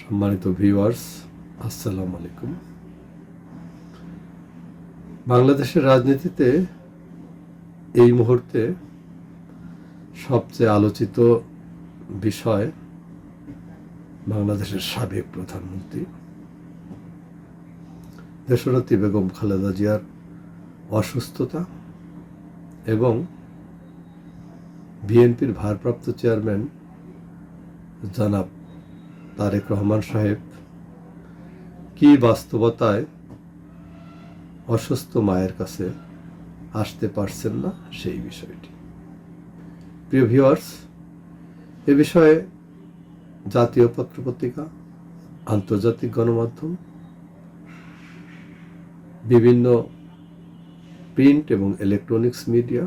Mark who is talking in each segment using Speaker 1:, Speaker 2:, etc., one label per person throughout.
Speaker 1: সম্মানিত ভিউয়ার্স, আসসালামু আলাইকুম। বাংলাদেশের রাজনীতিতে এই মুহূর্তে সবচেয়ে আলোচিত বিষয় বাংলাদেশের সাবেক প্রধানমন্ত্রী দেশনেত্রী বেগম খালেদা জিয়ার অসুস্থতা এবং বিএনপির ভারপ্রাপ্ত চেয়ারম্যান জনাব তারেক রহমান সাহেব কি বাস্তবতায় অসুস্থ মায়ের কাছে আসতে পারছেন না সেই বিষয়টি। প্রিয় ভিউয়ার্স, এ বিষয়ে জাতীয় পত্রপত্রিকা, আন্তর্জাতিক গণমাধ্যম, বিভিন্ন প্রিন্ট এবং ইলেকট্রনিক্স মিডিয়া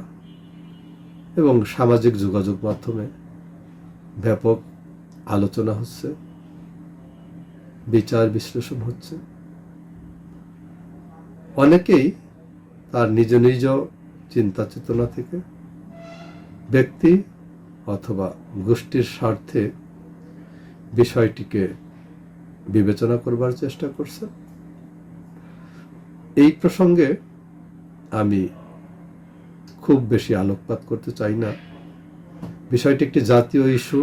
Speaker 1: এবং সামাজিক যোগাযোগ মাধ্যমে ব্যাপক আলোচনা হচ্ছে, বিচার বিশ্লেষণ হচ্ছে। অনেকেই তার নিজ নিজ চিন্তা চেতনা থেকে ব্যক্তি অথবা গোষ্ঠীর স্বার্থে বিষয়টিকে বিবেচনা করবার চেষ্টা করছে। এই প্রসঙ্গে আমি খুব বেশি আলোকপাত করতে চাই না। বিষয়টি একটি জাতীয় ইস্যু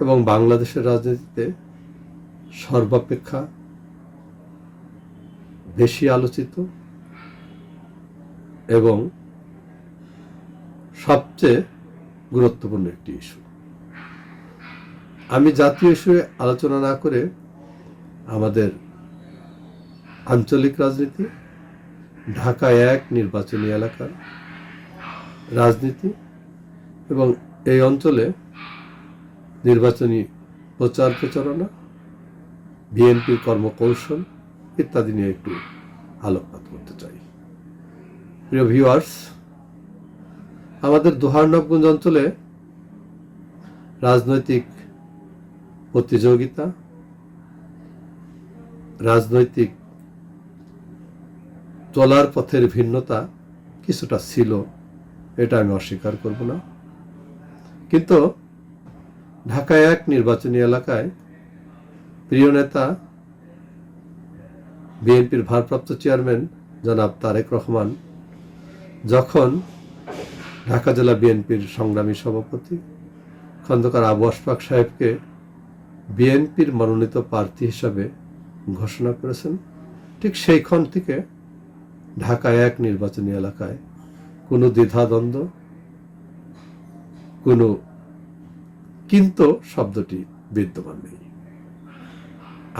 Speaker 1: এবং বাংলাদেশের রাজনীতিতে সর্বাপেক্ষা বেশি আলোচিত এবং সবচেয়ে গুরুত্বপূর্ণ একটি ইস্যু। আমি জাতীয় ইস্যু আলোচনা না করে আমাদের আঞ্চলিক রাজনীতি, ঢাকা 1 নির্বাচনী এলাকার রাজনীতি এবং এই অঞ্চলে নির্বাচনী প্রচার প্রচারণা, বিএনপির কর্মকৌশল ইত্যাদি নিয়ে একটু আলোকপাত করতে চাই। প্রিয় ভিউয়ার্স, আমাদের দোহার-নবগঞ্জ অঞ্চলে রাজনৈতিক প্রতিযোগিতা, রাজনৈতিক চলার পথের ভিন্নতা কিছুটা ছিল, এটা আমি অস্বীকার করব না। কিন্তু ঢাকা 1 নির্বাচনী এলাকায় প্রিয় নেতা বিএনপির ভারপ্রাপ্ত চেয়ারম্যান জনাব তারেক রহমান যখন ঢাকা জেলা বিএনপির সংগ্রামী সভাপতি খন্দকার আবু আশফাক সাহেবকে বিএনপির মনোনীত প্রার্থী হিসাবে ঘোষণা করেছেন, ঠিক সেইক্ষণ থেকে ঢাকা 1 নির্বাচনী এলাকায় কোনো দ্বিধাদ্বন্দ্ব, কোনো কিন্তু শব্দটি বিদ্যমান নেই।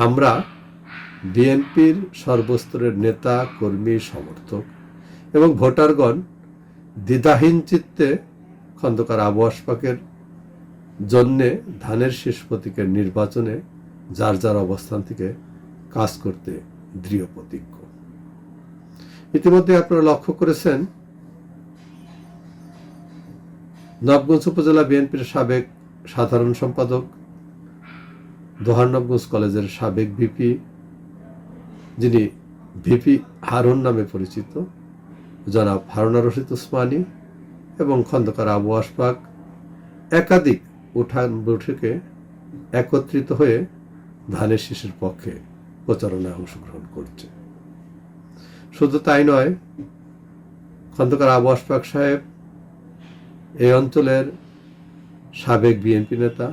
Speaker 1: আমরা বিএনপির সর্বস্তরের নেতা, কর্মী, সমর্থক এবং ভোটারগণ দ্বিধাহীন চিত্তে খন্দকার আবু আশফাকের জন্যে ধানের শীষ প্রতীকের নির্বাচনে যার যার অবস্থান থেকে কাজ করতে দৃঢ় প্রতিজ্ঞ। ইতিমধ্যে আপনারা লক্ষ্য করেছেন, নবগঞ্জ উপজেলা বিএনপির সাবেক সাধারণ সম্পাদক, দোহার-নবগঞ্জ কলেজের সাবেক ভিপি, যিনি ভিপি হারুন নামে পরিচিত, জনাব হারুনা রশিদ উসমানী এবং খন্দকার আবু আশফাক একাধিক উঠান বৈঠকে একত্রিত হয়ে ধানের শীষের পক্ষে প্রচারণায় অংশগ্রহণ করছে। শুধু তাই নয়, খন্দকার আবু আশফাক সাহেব এই অঞ্চলের সাবেক বিএনপি নেতা,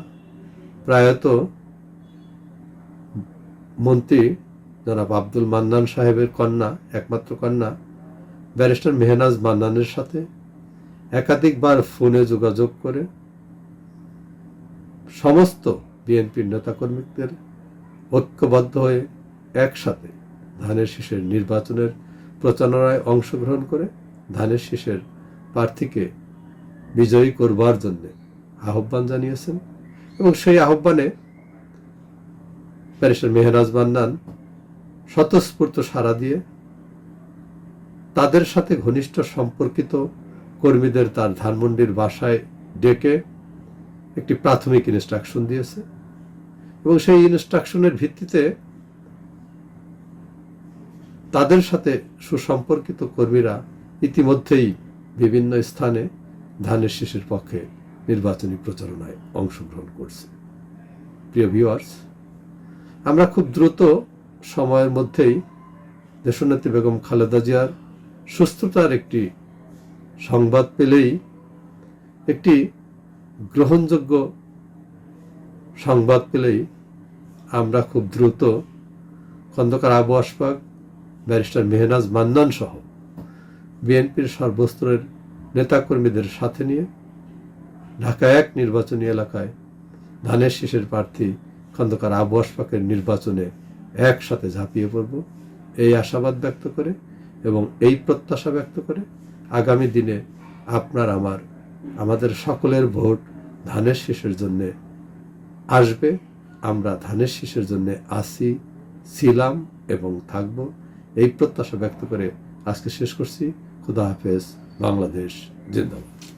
Speaker 1: প্রয়াত মন্ত্রী জনাব আব্দুল মান্নান সাহেবের কন্যা, একমাত্র কন্যা ব্যারিস্টার মেহনাজ মান্নানের সাথে একাধিকবার ফোনে যোগাযোগ করে সমস্ত বিএনপির নেতাকর্মীদের ঐক্যবদ্ধ হয়ে একসাথে ধানের শীষের নির্বাচনের প্রচারণায় অংশগ্রহণ করে ধানের শীষের প্রার্থীকে বিজয়ী করবার জন্য আহ্বান জানিয়েছেন এবং সেই আহ্বানে ব্যারিস্টার মেহনাজ মান্নান স্বতঃস্ফূর্ত সাড়া দিয়ে তাদের সাথে ঘনিষ্ঠ সম্পর্কিত কর্মীদের তার ধানমন্ডির বাসায় ডেকে একটি প্রাথমিক ইনস্ট্রাকশন দিয়েছে এবং সেই ইনস্ট্রাকশনের ভিত্তিতে তাদের সাথে সুসম্পর্কিত কর্মীরা ইতিমধ্যেই বিভিন্ন স্থানে ধানের শীষের পক্ষে নির্বাচনী প্রচারণায় অংশগ্রহণ করছে। প্রিয় ভিউয়ার্স, আমরা খুব দ্রুত সময়ের মধ্যেই দেশনেত্রী বেগম খালেদা জিয়ার সুস্থতার একটি সংবাদ পেলেই, একটি গ্রহণযোগ্য সংবাদ পেলেই আমরা খুব দ্রুত খন্দকার আবু আশফাক, ব্যারিস্টার মেহনাজ মান্নান সহ বিএনপির সর্বস্তরের নেতাকর্মীদের সাথে নিয়ে ঢাকা ১ নির্বাচনী এলাকায় ধানের শীষের প্রার্থী খন্দকার আবু আশফাকের নির্বাচনে একসাথে ঝাঁপিয়ে পড়ব, এই আশাবাদ ব্যক্ত করে এবং এই প্রত্যাশা ব্যক্ত করে আগামী দিনে আপনার আমাদের সকলের ভোট ধানের শীষের জন্য আসবে। আমরা ধানের শীষের জন্য আছি, ছিলাম এবং থাকব, এই প্রত্যাশা ব্যক্ত করে আজকে শেষ করছি। খুদা হাফেজ। বাংলাদেশ জিন্দাবাদ।